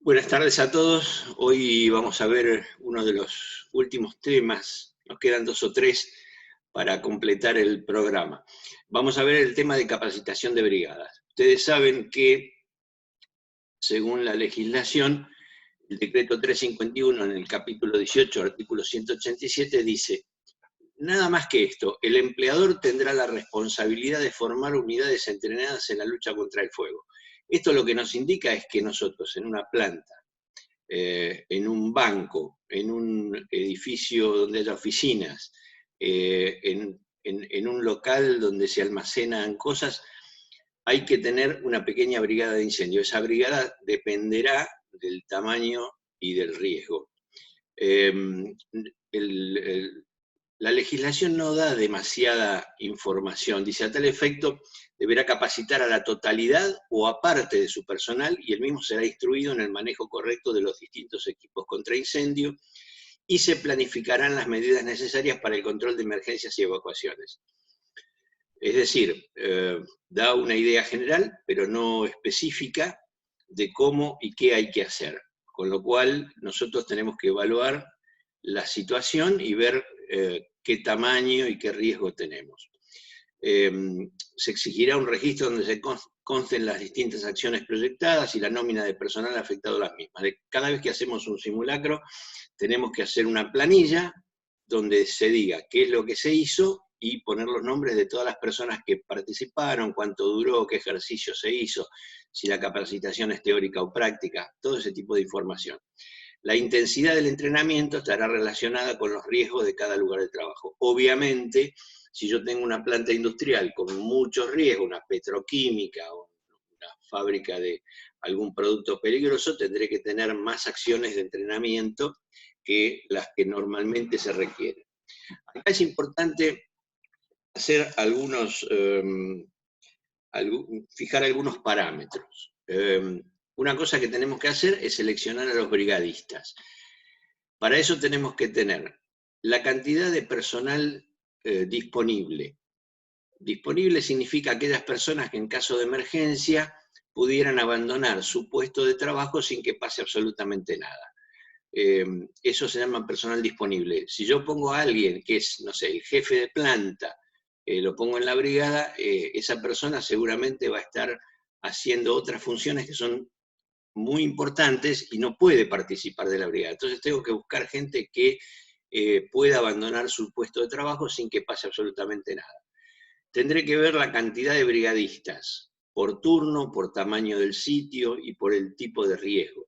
Buenas tardes a todos. Hoy vamos a ver uno de los últimos temas. Nos quedan 2 o 3 para completar el programa. Vamos a ver el tema de capacitación de brigadas. Ustedes saben que, según la legislación, el decreto 351 en el capítulo 18, artículo 187, dice: nada más que esto, el empleador tendrá la responsabilidad de formar unidades entrenadas en la lucha contra el fuego. Esto lo que nos indica es que nosotros en una planta, en un banco, en un edificio donde haya oficinas, en un local donde se almacenan cosas, hay que tener una pequeña brigada de incendio. Esa brigada dependerá del tamaño y del riesgo. La legislación no da demasiada información. Dice: a tal efecto, deberá capacitar a la totalidad o a parte de su personal, y el mismo será instruido en el manejo correcto de los distintos equipos contra incendio, y se planificarán las medidas necesarias para el control de emergencias y evacuaciones. Es decir, da una idea general, pero no específica de cómo y qué hay que hacer. Con lo cual, nosotros tenemos que evaluar la situación y ver qué tamaño y qué riesgo tenemos. Se exigirá un registro donde se consten las distintas acciones proyectadas y la nómina de personal afectado a las mismas. Cada vez que hacemos un simulacro, tenemos que hacer una planilla donde se diga qué es lo que se hizo y poner los nombres de todas las personas que participaron, cuánto duró, qué ejercicio se hizo, si la capacitación es teórica o práctica, todo ese tipo de información. La intensidad del entrenamiento estará relacionada con los riesgos de cada lugar de trabajo. Obviamente, si yo tengo una planta industrial con muchos riesgos, una petroquímica o una fábrica de algún producto peligroso, tendré que tener más acciones de entrenamiento que las que normalmente se requieren. Acá es importante hacer fijar algunos parámetros. Una cosa que tenemos que hacer es seleccionar a los brigadistas. Para eso tenemos que tener la cantidad de personal disponible. Disponible significa aquellas personas que en caso de emergencia pudieran abandonar su puesto de trabajo sin que pase absolutamente nada. Eso se llama personal disponible. Si yo pongo a alguien que es, no sé, el jefe de planta, lo pongo en la brigada, esa persona seguramente va a estar haciendo otras funciones que son muy importantes y no puede participar de la brigada. Entonces tengo que buscar gente que pueda abandonar su puesto de trabajo sin que pase absolutamente nada. Tendré que ver la cantidad de brigadistas, por turno, por tamaño del sitio y por el tipo de riesgo.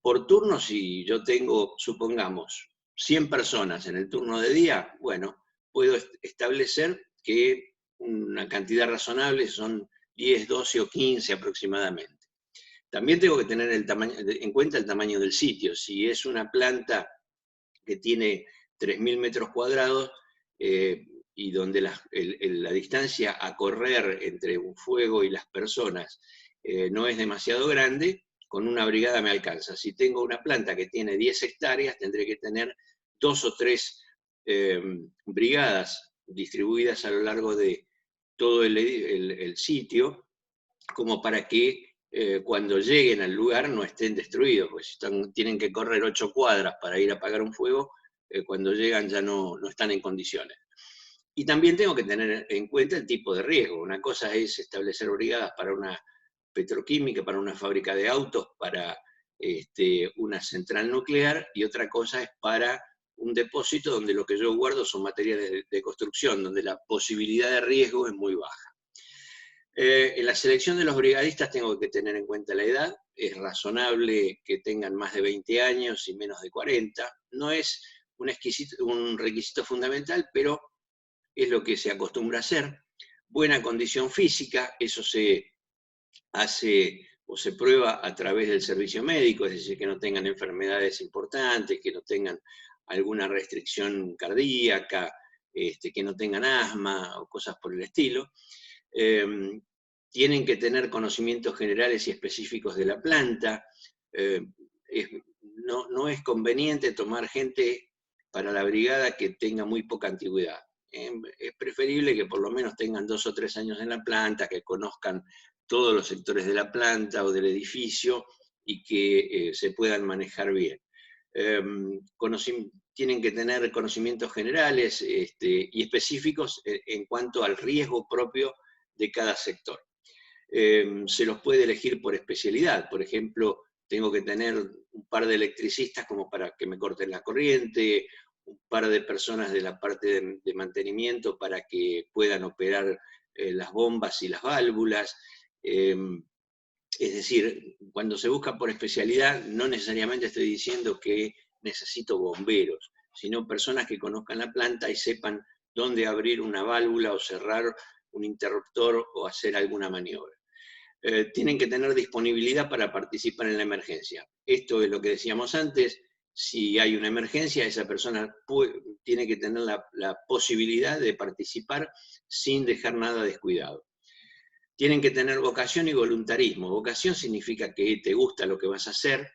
Por turno, si yo tengo, supongamos, 100 personas en el turno de día, bueno, puedo establecer que una cantidad razonable son 10, 12 o 15 aproximadamente. También tengo que tener en cuenta el tamaño del sitio. Si es una planta que tiene 3.000 metros cuadrados y donde la distancia a correr entre un fuego y las personas no es demasiado grande, con una brigada me alcanza. Si tengo una planta que tiene 10 hectáreas, tendré que tener 2 o 3 brigadas distribuidas a lo largo de todo el sitio, como para que cuando lleguen al lugar no estén destruidos, pues tienen que correr 8 cuadras para ir a apagar un fuego, cuando llegan ya no están en condiciones. Y también tengo que tener en cuenta el tipo de riesgo. Una cosa es establecer brigadas para una petroquímica, para una fábrica de autos, para una central nuclear, y otra cosa es para un depósito donde lo que yo guardo son materiales de construcción, donde la posibilidad de riesgo es muy baja. En la selección de los brigadistas tengo que tener en cuenta la edad. Es razonable que tengan más de 20 años y menos de 40. No es un requisito fundamental, pero es lo que se acostumbra a hacer. Buena condición física, eso se hace o se prueba a través del servicio médico, es decir, que no tengan enfermedades importantes, que no tengan alguna restricción cardíaca, que no tengan asma o cosas por el estilo. Tienen que tener conocimientos generales y específicos de la planta. No es conveniente tomar gente para la brigada que tenga muy poca antigüedad. Es preferible que por lo menos tengan 2 o 3 años en la planta, que conozcan todos los sectores de la planta o del edificio, y que se puedan manejar bien. Tienen que tener conocimientos generales y específicos en cuanto al riesgo propio de cada sector. Se los puede elegir por especialidad. Por ejemplo, tengo que tener un par de electricistas como para que me corten la corriente, un par de personas de la parte de mantenimiento para que puedan operar las bombas y las válvulas. Es decir, cuando se busca por especialidad, no necesariamente estoy diciendo que necesito bomberos, sino personas que conozcan la planta y sepan dónde abrir una válvula o cerrar un interruptor o hacer alguna maniobra. Tienen que tener disponibilidad para participar en la emergencia. Esto es lo que decíamos antes: si hay una emergencia, esa persona tiene que tener la posibilidad de participar sin dejar nada descuidado. Tienen que tener vocación y voluntarismo. Vocación significa que te gusta lo que vas a hacer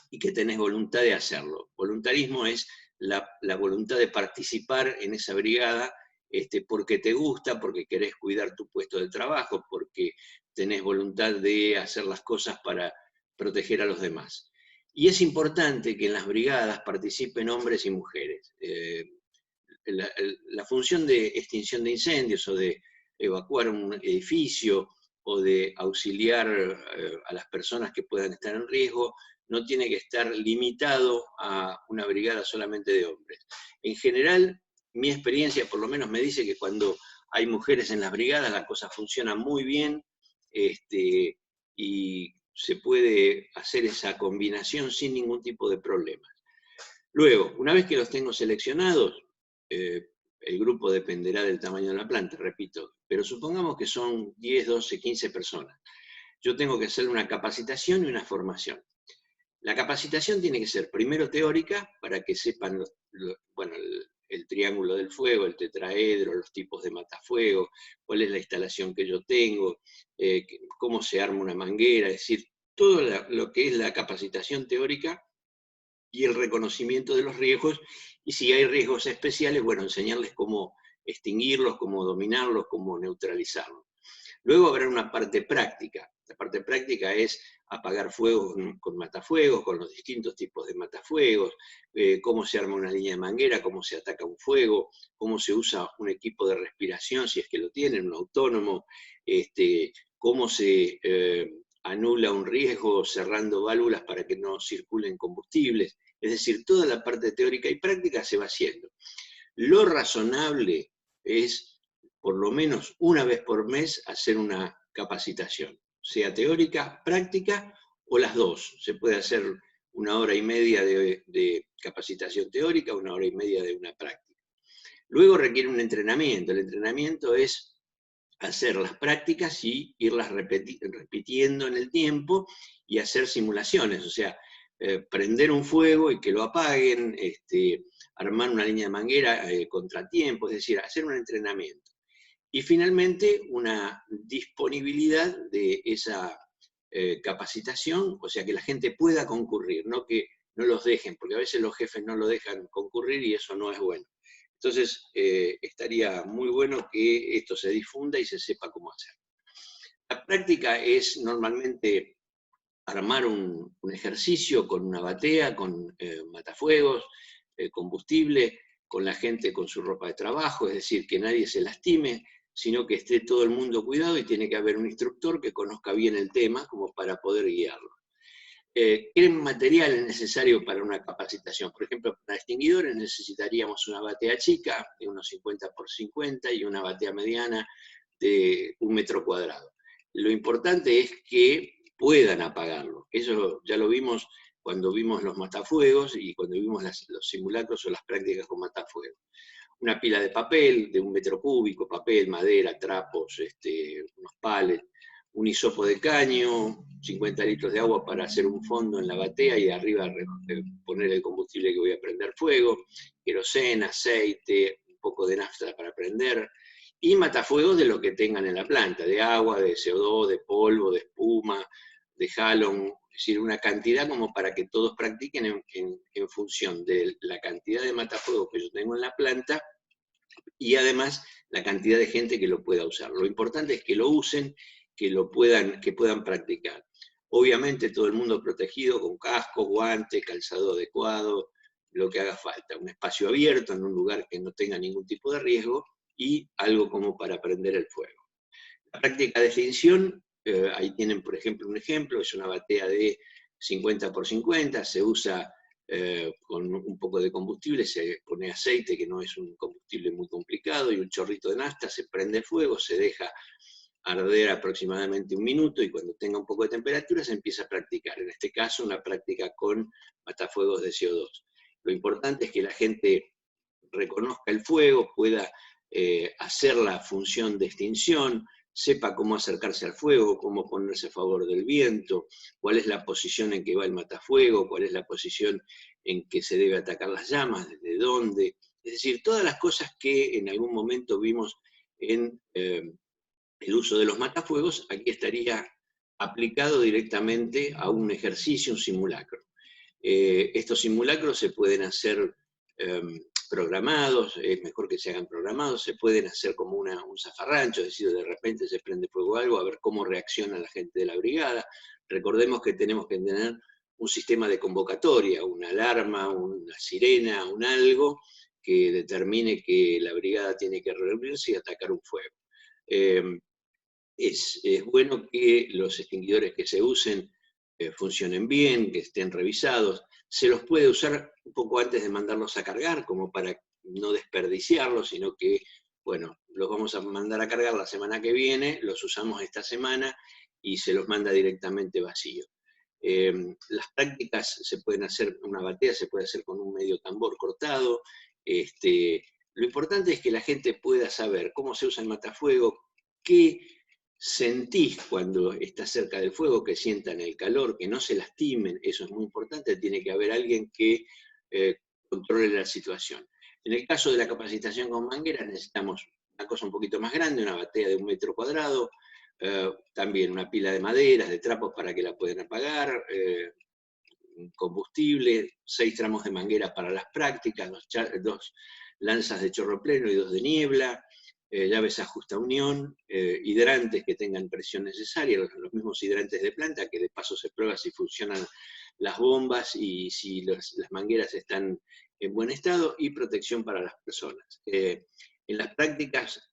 y que tenés voluntad de hacerlo. Voluntarismo es la voluntad de participar en esa brigada porque te gusta, porque querés cuidar tu puesto de trabajo, porque tenés voluntad de hacer las cosas para proteger a los demás. Y es importante que en las brigadas participen hombres y mujeres. La función de extinción de incendios o de evacuar un edificio o de auxiliar a las personas que puedan estar en riesgo no tiene que estar limitado a una brigada solamente de hombres. En general, mi experiencia por lo menos me dice que cuando hay mujeres en las brigadas la cosa funciona muy bien y se puede hacer esa combinación sin ningún tipo de problemas. Luego, una vez que los tengo seleccionados, el grupo dependerá del tamaño de la planta, repito, pero supongamos que son 10, 12, 15 personas. Yo tengo que hacer una capacitación y una formación. La capacitación tiene que ser primero teórica, para que sepan el triángulo del fuego, el tetraedro, los tipos de matafuego, cuál es la instalación que yo tengo, cómo se arma una manguera, es decir, todo lo que es la capacitación teórica y el reconocimiento de los riesgos, y si hay riesgos especiales, bueno, enseñarles cómo extinguirlos, cómo dominarlos, cómo neutralizarlos. Luego habrá una parte práctica. La parte práctica es apagar fuegos con matafuegos, con los distintos tipos de matafuegos, cómo se arma una línea de manguera, cómo se ataca un fuego, cómo se usa un equipo de respiración, si es que lo tienen, un autónomo, cómo se anula un riesgo cerrando válvulas para que no circulen combustibles. Es decir, toda la parte teórica y práctica se va haciendo. Lo razonable es, por lo menos una vez por mes, hacer una capacitación, sea teórica, práctica o las dos. Se puede hacer 1 hora y media de capacitación teórica, 1 hora y media de una práctica. Luego requiere un entrenamiento. El entrenamiento es hacer las prácticas y irlas repitiendo en el tiempo y hacer simulaciones, o sea, prender un fuego y que lo apaguen, armar una línea de manguera contratiempo, es decir, hacer un entrenamiento. Y finalmente, una disponibilidad de esa capacitación, o sea, que la gente pueda concurrir, no que no los dejen, porque a veces los jefes no lo dejan concurrir y eso no es bueno. Entonces, estaría muy bueno que esto se difunda y se sepa cómo hacer. La práctica es normalmente armar un ejercicio con una batea, con matafuegos, combustible, con la gente con su ropa de trabajo, es decir, que nadie se lastime, sino que esté todo el mundo cuidado, y tiene que haber un instructor que conozca bien el tema como para poder guiarlo. ¿Qué material es necesario para una capacitación? Por ejemplo, para extinguidores necesitaríamos una batea chica de unos 50 por 50 y una batea mediana de 1 metro cuadrado. Lo importante es que puedan apagarlo. Eso ya lo vimos cuando vimos los matafuegos y cuando vimos los simulacros o las prácticas con matafuegos. Una pila de papel de 1 metro cúbico, papel, madera, trapos, unos palets, un hisopo de caño, 50 litros de agua para hacer un fondo en la batea y arriba poner el combustible que voy a prender fuego, queroseno, aceite, un poco de nafta para prender, y matafuegos de lo que tengan en la planta, de agua, de CO2, de polvo, de espuma, de halon, es decir, una cantidad como para que todos practiquen en función de la cantidad de matafuegos que yo tengo en la planta y además la cantidad de gente que lo pueda usar. Lo importante es que lo usen, que puedan practicar. Obviamente todo el mundo protegido con casco, guantes, calzado adecuado, lo que haga falta. Un espacio abierto en un lugar que no tenga ningún tipo de riesgo y algo como para prender el fuego. La práctica de extinción, ahí tienen por ejemplo un ejemplo, es una batea de 50 por 50, se usa con un poco de combustible, se pone aceite, que no es un combustible muy complicado, y un chorrito de nafta, se prende fuego, se deja arder aproximadamente 1 minuto, y cuando tenga un poco de temperatura se empieza a practicar. En este caso, una práctica con matafuegos de CO2. Lo importante es que la gente reconozca el fuego, pueda hacer la función de extinción, sepa cómo acercarse al fuego, cómo ponerse a favor del viento, cuál es la posición en que va el matafuego, cuál es la posición en que se debe atacar las llamas, desde dónde. Es decir, todas las cosas que en algún momento vimos en el uso de los matafuegos, aquí estaría aplicado directamente a un ejercicio, un simulacro. Estos simulacros se pueden hacer programados, es mejor que se hagan programados, se pueden hacer como un zafarrancho, es decir, de repente se prende fuego algo, a ver cómo reacciona la gente de la brigada. Recordemos que tenemos que tener un sistema de convocatoria, una alarma, una sirena, un algo que determine que la brigada tiene que reunirse y atacar un fuego. Es bueno que los extinguidores que se usen funcionen bien, que estén revisados. Se los puede usar un poco antes de mandarlos a cargar, como para no desperdiciarlos, sino que, bueno, los vamos a mandar a cargar la semana que viene, los usamos esta semana y se los manda directamente vacío. Las prácticas se pueden hacer, una batea se puede hacer con un medio tambor cortado. Lo importante es que la gente pueda saber cómo se usa el matafuego, qué sentís cuando estás cerca del fuego, que sientan el calor, que no se lastimen, eso es muy importante, tiene que haber alguien que controle la situación. En el caso de la capacitación con mangueras necesitamos una cosa un poquito más grande, una batea de 1 metro cuadrado, también una pila de maderas, de trapos para que la puedan apagar, combustible, 6 tramos de manguera para las prácticas, 2 lanzas de chorro pleno y 2 de niebla, llaves ajusta unión, hidrantes que tengan presión necesaria, los mismos hidrantes de planta, que de paso se prueba si funcionan las bombas y si las mangueras están en buen estado, y protección para las personas. En las prácticas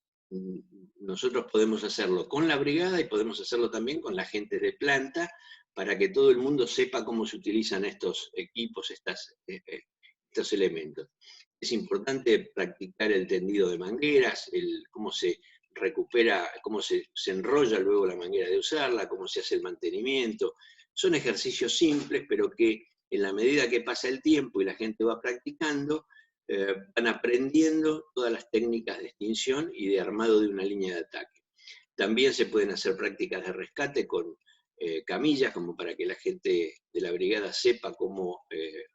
nosotros podemos hacerlo con la brigada y podemos hacerlo también con la gente de planta, para que todo el mundo sepa cómo se utilizan estos equipos, estos elementos. Es importante practicar el tendido de mangueras, cómo se recupera, cómo se enrolla luego la manguera de usarla, cómo se hace el mantenimiento. Son ejercicios simples, pero que en la medida que pasa el tiempo y la gente va practicando, van aprendiendo todas las técnicas de extinción y de armado de una línea de ataque. También se pueden hacer prácticas de rescate con camillas, como para que la gente de la brigada sepa cómo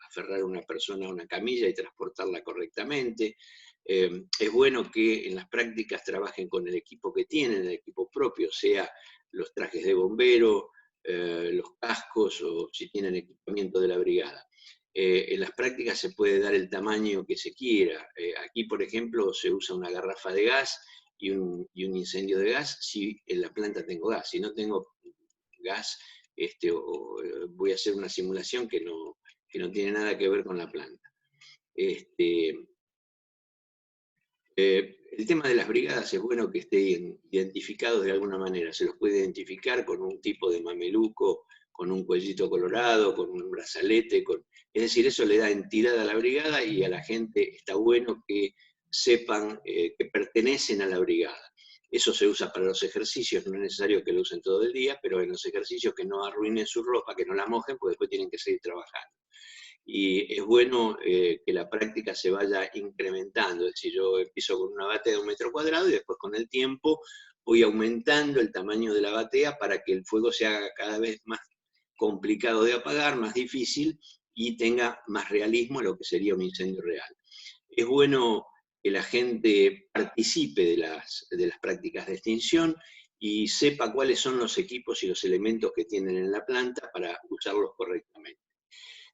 aferrar a una persona a una camilla y transportarla correctamente. Es bueno que en las prácticas trabajen con el equipo que tienen, el equipo propio, sea los trajes de bombero, los cascos, o si tienen equipamiento de la brigada. En las prácticas se puede dar el tamaño que se quiera. Aquí, por ejemplo, se usa una garrafa de gas y un incendio de gas si en la planta tengo gas. Si no tengo gas, voy a hacer una simulación que no tiene nada que ver con la planta. El tema de las brigadas es bueno que estén identificados de alguna manera. Se los puede identificar con un tipo de mameluco, con un cuellito colorado, con un brazalete, es decir, eso le da entidad a la brigada, y a la gente está bueno que sepan que pertenecen a la brigada. Eso se usa para los ejercicios, no es necesario que lo usen todo el día, pero en los ejercicios que no arruinen su ropa, que no la mojen, porque después tienen que seguir trabajando. Y es bueno que la práctica se vaya incrementando, es decir, yo empiezo con una batea de 1 metro cuadrado y después con el tiempo voy aumentando el tamaño de la batea para que el fuego se haga cada vez más complicado de apagar, más difícil, y tenga más realismo a lo que sería un incendio real. Es bueno que la gente participe de las prácticas de extinción y sepa cuáles son los equipos y los elementos que tienen en la planta para usarlos correctamente.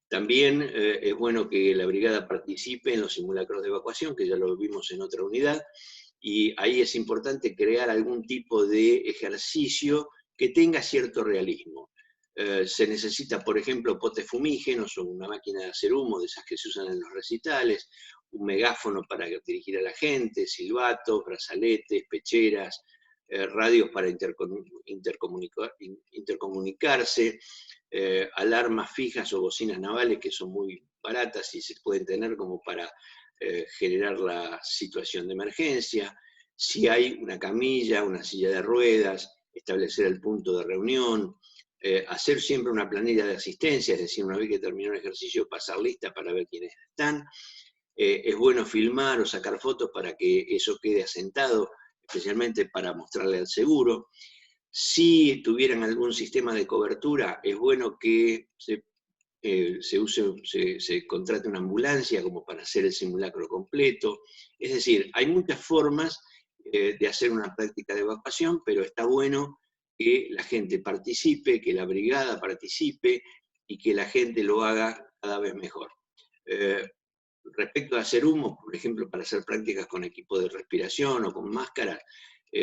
También es bueno que la brigada participe en los simulacros de evacuación, que ya lo vimos en otra unidad, y ahí es importante crear algún tipo de ejercicio que tenga cierto realismo. Se necesita, por ejemplo, potes fumígenos o una máquina de hacer humo, de esas que se usan en los recitales, un megáfono para dirigir a la gente, silbatos, brazaletes, pecheras, radios para intercomunicarse, alarmas fijas o bocinas navales que son muy baratas y se pueden tener como para generar la situación de emergencia. Si hay una camilla, una silla de ruedas, establecer el punto de reunión, hacer siempre una planilla de asistencia, es decir, una vez que terminó el ejercicio, pasar lista para ver quiénes están. Es bueno filmar o sacar fotos para que eso quede asentado, especialmente para mostrarle al seguro. Si tuvieran algún sistema de cobertura, es bueno que se contrate una ambulancia como para hacer el simulacro completo. Es decir, hay muchas formas de hacer una práctica de evacuación, pero está bueno que la gente participe, que la brigada participe y que la gente lo haga cada vez mejor. Respecto a hacer humo, por ejemplo, para hacer prácticas con equipo de respiración o con máscara,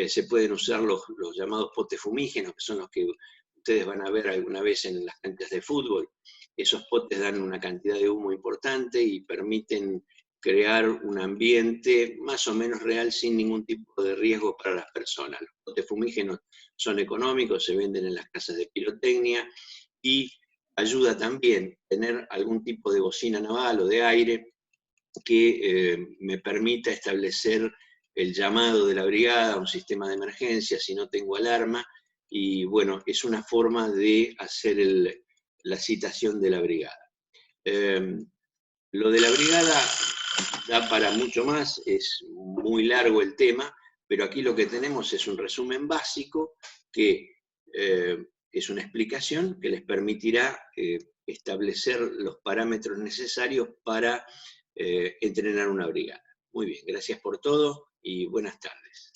se pueden usar los llamados potes fumígenos, que son los que ustedes van a ver alguna vez en las canchas de fútbol. Esos potes dan una cantidad de humo importante y permiten crear un ambiente más o menos real sin ningún tipo de riesgo para las personas. Los potes fumígenos son económicos, se venden en las casas de pirotecnia y ayuda también tener algún tipo de bocina naval o de aire que me permita establecer el llamado de la brigada, un sistema de emergencia si no tengo alarma, y bueno, es una forma de hacer la citación de la brigada. Lo de la brigada da para mucho más, es muy largo el tema, pero aquí lo que tenemos es un resumen básico que es una explicación que les permitirá establecer los parámetros necesarios para entrenar una brigada. Muy bien, gracias por todo y buenas tardes.